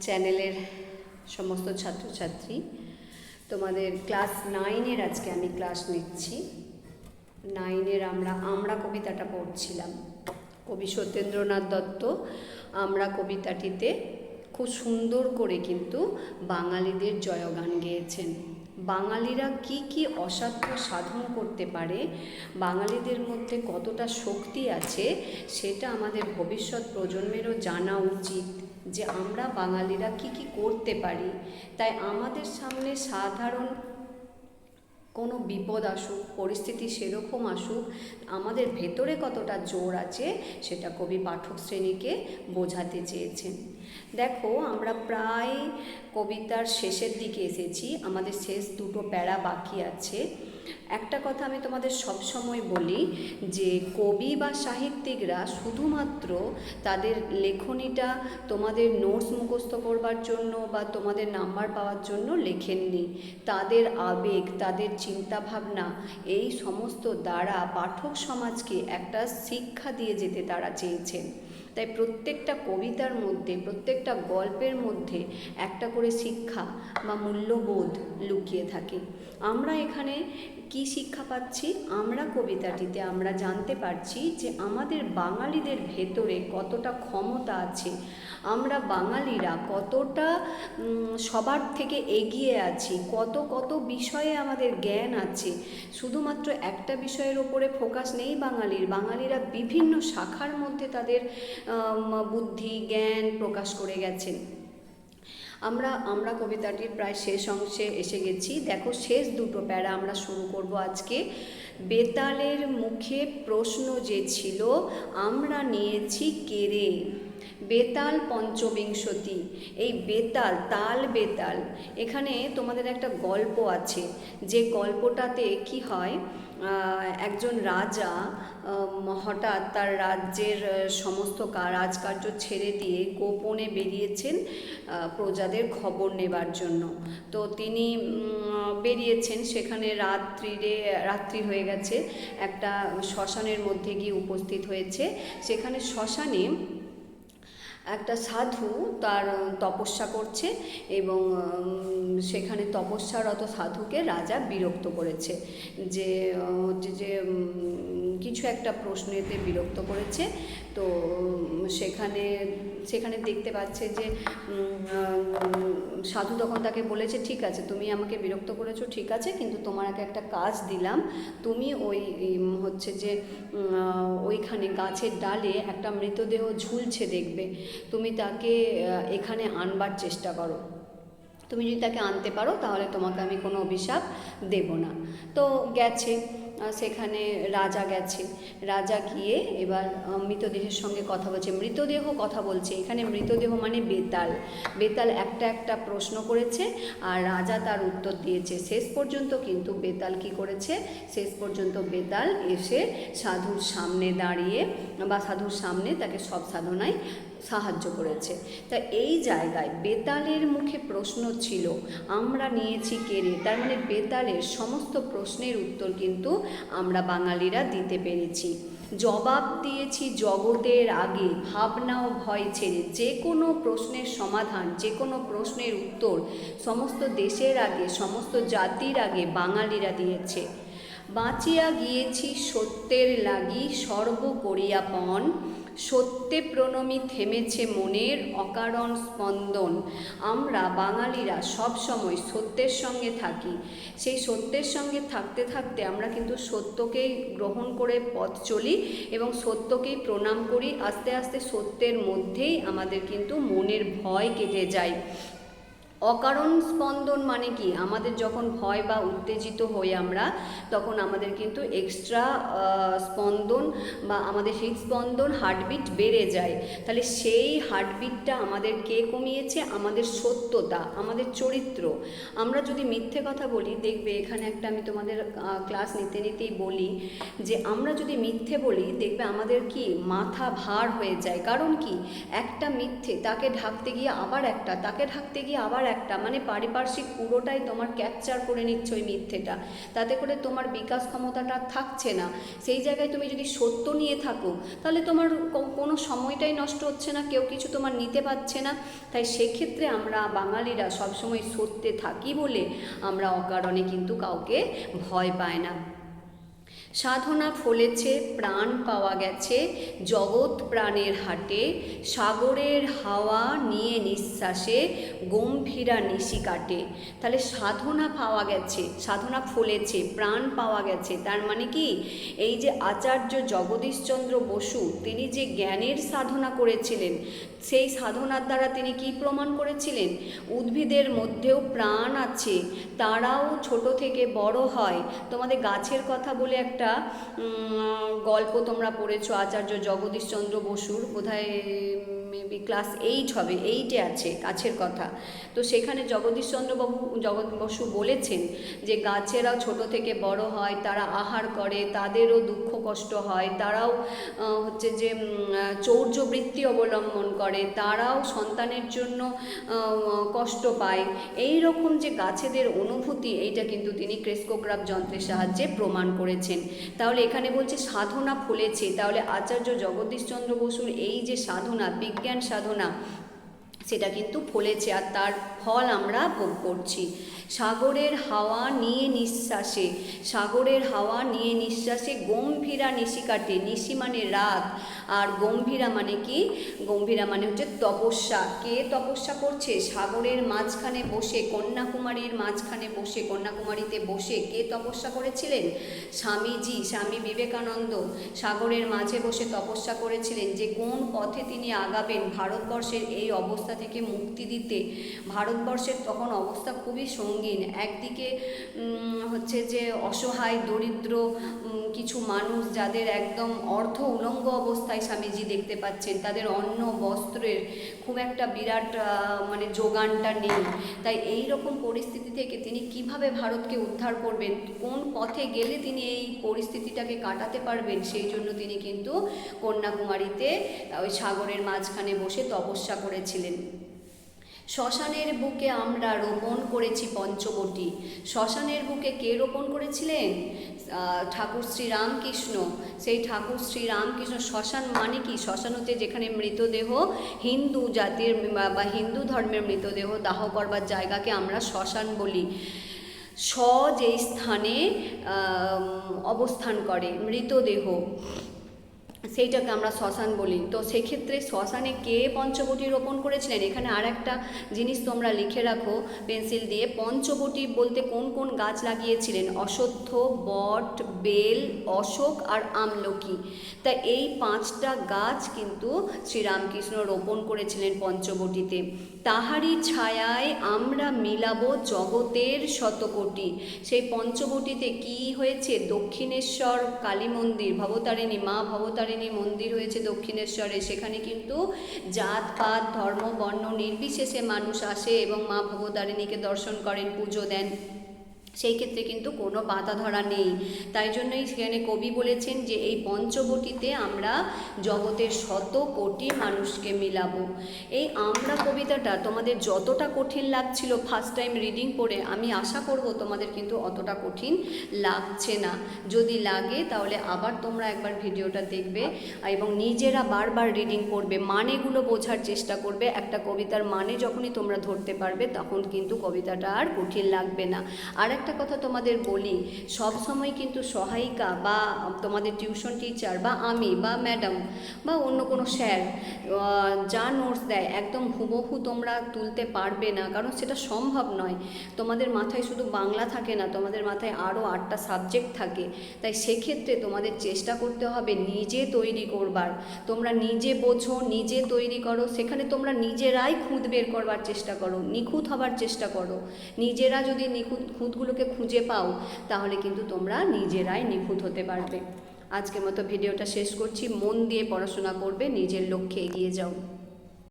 চ্যানেলের সমস্ত ছাত্রছাত্রী, তোমাদের ক্লাস 9-এর আজকে আমি ক্লাস নিচ্ছি। 9-এর আমরা কবিতাটা পড়ছিলাম। কবি সত্যেন্দ্রনাথ দত্ত আমরা কবিতাটিতে খুব সুন্দর করে কিন্তু বাঙালিদের জয়গান গেয়েছেন। বাঙালিরা কি কি অসাধ্য সাধন করতে পারে, বাঙালিদের মধ্যে কতটা শক্তি আছে, সেটা আমাদের ভবিষ্যৎ প্রজন্মেরও জানা উচিত যে আমরা বাঙালিরা কি কি করতে পারি। তাই আমাদের সামনে সাধারণ কোনো বিপদ আসুক, পরিস্থিতি সেরকম আসুক, আমাদের ভেতরে কতটা জোর আছে সেটা কবি পাঠক শ্রেণীকে বোঝাতে চেয়েছেন। দেখো, আমরা প্রায় কবিতার শেষের দিকে এসেছি, আমাদের শেষ দুটো প্যারা বাকি আছে। একটা কথা আমি তোমাদের সব সময় বলি যে কবি বা সাহিত্যিকরা শুধুমাত্র তাদের লেখনীটা তোমাদের নোটস মুখস্থ করবার জন্য বা তোমাদের নাম্বার পাওয়ার জন্য লেখেননি। তাদের আবেগ, তাদের চিন্তাভাবনা, এই সমস্ত দ্বারা পাঠক সমাজকে একটা শিক্ষা দিয়ে যেতে তারা চেয়েছেন। তাই প্রত্যেকটা কবিতার মধ্যে, প্রত্যেকটা গল্পের মধ্যে একটা করে শিক্ষা বা মূল্যবোধ লুকিয়ে থাকে। আমরা এখানে কি শিক্ষা পাচ্ছি? আমরা কবিতাটিতে আমরা জানতে পারছি যে আমাদের বাঙালিদের ভেতরে কতটা ক্ষমতা আছে, আমরা বাঙালিরা কতটা সবার থেকে এগিয়ে আছি, কত কত বিষয়ে আমাদের জ্ঞান আছে। শুধুমাত্র একটা বিষয়ের ওপরে ফোকাস নেই বাঙালিরা বিভিন্ন শাখার মধ্যে তাদের বুদ্ধি জ্ঞান প্রকাশ করে গেছেন। আমরা কবিতাটির প্রায় শেষ অংশে এসে গেছি। দেখো, শেষ দুটো প্যারা আমরা শুরু করব আজকে। বেতালের মুখে প্রশ্ন যে ছিল, আমরা নিয়েছি কেড়ে। বেতাল পঞ্চবিংশতি, এই বেতাল, তাল বেতাল, এখানে তোমাদের একটা গল্প আছে, যে গল্পটাতে কি হয়, একজন রাজা হঠাৎ তার রাজ্যের সমস্ত রাজকার্য ছেড়ে দিয়ে গোপনে বেরিয়েছেন প্রজাদের খবর নেবার জন্য। তো তিনি বেরিয়েছেন, সেখানে রাত্রি হয়ে গেছে, একটা শ্মশানের মধ্যে গিয়ে উপস্থিত হয়েছে। সেখানে শ্মশানে একটা সাধু তার তপস্যা করছে এবং সেখানে তপস্যারত সাধুকে রাজা বিরক্ত করেছে, যে কিছু একটা প্রশ্নেতে বিরক্ত করেছে। তো সেখানে দেখতে পাচ্ছে যে সাধু তখন তাকে বলেছে, ঠিক আছে তুমি আমাকে বিরক্ত করেছো, ঠিক আছে, কিন্তু তোমার একটা কাজ দিলাম, তুমি ওইখানে গাছের ডালে একটা মৃতদেহ ঝুলছে দেখবে, তুমি তাকে এখানে আনবার চেষ্টা করো। তুমি যদি তাকে আনতে পারো তাহলে তোমাকে আমি কোনো অভিশাপ দেব না। তো গেছে, সেখানে রাজা গিয়ে এবার মৃতদেহের সঙ্গে কথা বলছে। মৃতদেহ কথা বলছে, এখানে মৃতদেহ মানে বেতাল একটা প্রশ্ন করেছে আর রাজা তার উত্তর দিয়েছে। শেষ পর্যন্ত কিন্তু বেতাল কি করেছে, শেষ পর্যন্ত বেতাল এসে সাধুর সামনে দাঁড়িয়ে বা সাধুর সামনে তাকে সব সাধনায় সাহায্য করেছে। তা এই জায়গায় বেতালের মুখে প্রশ্ন ছিল, আমরা নিয়েছি কেড়ে, তার মানে বেতালের সমস্ত প্রশ্নের উত্তর কিন্তু আমরা বাঙালিরা দিতে পেরেছি। জবাব দিয়েছি জগতের আগে, ভাবনা ও ভয় ছেড়ে। যে কোনো প্রশ্নের সমাধান, যে কোনো প্রশ্নের উত্তর সমস্ত দেশের আগে, সমস্ত জাতির আগে বাঙালিরা দিয়েছে। বাঁচিয়া গিয়েছি সত্যের লাগি, সর্ব করিয়া পণ। সত্যে প্রণমী থেমেছে মনের অকারণ স্পন্দন। আমরা বাঙালিরা সব সময় সত্যের সঙ্গে থাকি। সেই সত্যের সঙ্গে থাকতে থাকতে আমরা কিন্তু সত্যকেই গ্রহণ করে পথ চলি এবং সত্যকেই প্রণাম করি। আস্তে আস্তে সত্যের মধ্যেই আমাদের কিন্তু মনের ভয় কেটে যায়। অকারণ স্পন্দন মানে কি, আমাদের যখন ভয় বা উত্তেজিত হই আমরা, তখন আমাদের কিন্তু এক্সট্রা স্পন্দন বা আমাদের হৃদস্পন্দন, হার্টবিট বেড়ে যায়। তাহলে সেই হার্টবিটটা আমাদের কে কমিয়েছে? আমাদের সত্যতা, আমাদের চরিত্র। আমরা যদি মিথ্যে কথা বলি, দেখবে এখানে আমি তোমাদের ক্লাস নিতেই বলি যে আমরা যদি মিথ্যে বলি, দেখবে আমাদের কি মাথা ভার হয়ে যায়। কারণ কি, একটা মিথ্যে, তাকে ঢাকতে গিয়ে আবার একটা, তাকে ঢাকতে গিয়ে আবার একটা, মানে পারিপার্শ্বিক পুরোটাই তোমার ক্যাপচার করে নিচ্ছ ওই মিথ্যেটা, তাতে করে তোমার বিকাশ ক্ষমতাটা থাকছে না। সেই জায়গায় তুমি যদি সত্য নিয়ে থাকো তাহলে তোমার কোনো সময়টাই নষ্ট হচ্ছে না, কেউ কিছু তোমার নিতে পারছে না। তাই সেক্ষেত্রে আমরা বাঙালিরা সবসময় সত্যে থাকি বলে আমরা অকারণে কিন্তু কাউকে ভয় পাই না। সাধনা ফলেছে, প্রাণ পাওয়া গেছে, জগৎ প্রাণের হাটে, সাগরের হাওয়া নিয়ে নিঃশ্বাসে, গম্ভীরা নিশি কাটে। তাহলে সাধনা পাওয়া গেছে, সাধনা ফলেছে, প্রাণ পাওয়া গেছে, তার মানে কি এই যে আচার্য জগদীশচন্দ্র বসু তিনি যে জ্ঞানের সাধনা করেছিলেন, সেই সাধনার দ্বারা তিনি কি প্রমাণ করেছিলেন? উদ্ভিদের মধ্যেও প্রাণ আছে, তারাও ছোট থেকে বড় হয়। তোমাদের গাছের কথা বলে একটা গল্প তোমরা পড়েছো আচার্য জগদীশচন্দ্র বসুর, বোধহয় মেবি ক্লাস 8 হবে, 8-এ আছে গাছের কথা। তো সেখানে জগদীশচন্দ্র বসু বলেছেন যে গাছেরাও ছোট থেকে বড় হয়, তারা আহার করে, তাদেরও দুঃখ কষ্ট হয়, তারাও হচ্ছে যে চৌর্যবৃত্তি অবলম্বন করে, তারাও সন্তানের জন্য কষ্ট পায়। এই রকম যে গাছেদের অনুভূতি, এইটা কিন্তু তিনি ক্রেস্কোগ্রাফ যন্ত্রের সাহায্যে প্রমাণ করেছেন। তাহলে এখানে বলছে সাধনা ফলেছে, তাহলে আচার্য জগদীশচন্দ্র বসুর এই যে সাধনা, বিজ্ঞান সাধনা, সেটা কিন্তু ফলেছে, আর তার ফল আমরা ভোগ করছি। সাগরের হাওয়া নিয়ে নিঃশ্বাসে, সাগরের হাওয়া নিয়ে নিঃশ্বাসে, গম্ভীরা নিশি কাটে, নিশি মানে রাত, আর গম্ভীরা মানে কি? গম্ভীরা মানে হচ্ছে তপস্যা। কে তপস্যা করছে? সাগরের মাঝখানে বসে, কন্যাকুমারীর মাঝখানে বসে, কন্যাকুমারীতে বসে কে তপস্যা করেছিলেন? স্বামীজি, স্বামী বিবেকানন্দ সাগরের মাঝে বসে তপস্যা করেছিলেন যে কোন পথে তিনি আগাবেন ভারতবর্ষের এই অবস্থা থেকে মুক্তি দিতে। ভারতবর্ষের তখন অবস্থা খুবই সঙ্গীন, একদিকে হচ্ছে যে অসহায় দরিদ্র কিছু মানুষ যাদের একদম অর্ধ উলঙ্গ অবস্থায় স্বামীজি দেখতে পাচ্ছেন, তাদের অন্ন বস্ত্রের খুব একটা বিরাট মানে যোগানটা নেই। তাই এই রকম পরিস্থিতি থেকে তিনি কিভাবে ভারতকে উদ্ধার করবেন, কোন পথে গেলে তিনি এই পরিস্থিতিটাকে কাটাতে পারবেন, সেই জন্য তিনি কিন্তু কন্যাকুমারীতে ওই সাগরের মাঝখানে বসে তপস্যা করেছিলেন। শ্মশানের বুকে আমরা রোপণ করেছি পঞ্চবটী। শ্মশানের বুকে কে রোপণ করেছিলেন? ঠাকুর শ্রীরামকৃষ্ণ। সেই ঠাকুর শ্রীরামকৃষ্ণ। শ্মশান মানে কি? শ্মশান হচ্ছে যেখানে মৃতদেহ, হিন্দু জাতির বা হিন্দু ধর্মের মৃতদেহ দাহ করবার জায়গাকে আমরা শ্মশান বলি। যেই স্থানে অবস্থান করে মৃতদেহ, সেইটাকে আমরা শ্মশান বলি। তো সেক্ষেত্রে শ্মশানে কে পঞ্চবটী রোপণ করেছিলেন? এখানে আর একটা জিনিস তোমরা লিখে রাখো পেন্সিল দিয়ে, পঞ্চবটী বলতে কোন কোন গাছ লাগিয়েছিলেন? অশ্বত্থ, বট, বেল, অশোক আর আমলকি। তা এই 5টা গাছ কিন্তু শ্রীরামকৃষ্ণ রোপণ করেছিলেন পঞ্চবটীতে। তাহারি ছায়ায় আমরা মিলাবো জগতের শতকোটি। সেই পঞ্চবটীতে কি হয়েছে? দক্ষিণেশ্বর কালী মন্দির, ভবতারিণী, মা ভবতারিণী মন্দির হয়েছে দক্ষিণেশ্বরে। সেখানে কিন্তু জাত পাত ধর্ম বর্ণ নির্বিশেষে মানুষ আসে এবং মা ভবতারিণীকে দর্শন করেন, পুজো দেন। সেই ক্ষেত্রে কিন্তু কোনো বাধা ধরা নেই। তাই জন্যই সেখানে কবি বলেছেন যে এই পঞ্চবটীতে আমরা জগতের শত কোটি মানুষকে মিলাবো। এই আমরা কবিতাটা তোমাদের যতটা কঠিন লাগছিল ফার্স্ট টাইম রিডিং পড়ে, আমি আশা করব তোমাদের কিন্তু অতটা কঠিন লাগছে না। যদি লাগে তাহলে আবার তোমরা একবার ভিডিওটা দেখবে এবং নিজেরা বারবার রিডিং করবে, মানেগুলো বোঝার চেষ্টা করবে। একটা কবিতার মানে যখনই তোমরা ধরতে পারবে তখন কিন্তু কবিতাটা আর কঠিন লাগবে না। আর একটা কথা তোমাদের বলি, সব সময় কিন্তু সহায়িকা বা তোমাদের টিউশন টিচার বা আমি বা ম্যাডাম বা অন্য কোনো স্যার যা নোটস দেয় একদম হুবহু তোমরা তুলতে পারবে না, কারণ সেটা সম্ভব নয়। তোমাদের মাথায় শুধু বাংলা থাকে না, তোমাদের মাথায় আরও 8টা সাবজেক্ট থাকে। তাই সেক্ষেত্রে তোমাদের চেষ্টা করতে হবে নিজে তৈরি করবার। তোমরা নিজে বোঝো, নিজে তৈরি করো, সেখানে তোমরা নিজেরাই খুঁত বের করবার চেষ্টা করো, নিখুঁত হবার চেষ্টা করো। নিজেরা যদি খুঁতগুলোকে খুঁজে পাও তাহলে কিন্তু তোমরা নিজেরাই নিখুঁত হতে পারবে। আজকের মতো ভিডিওটা শেষ করছি। মন দিয়ে পড়াশোনা করবে, নিজের লক্ষ্যে এগিয়ে যাও।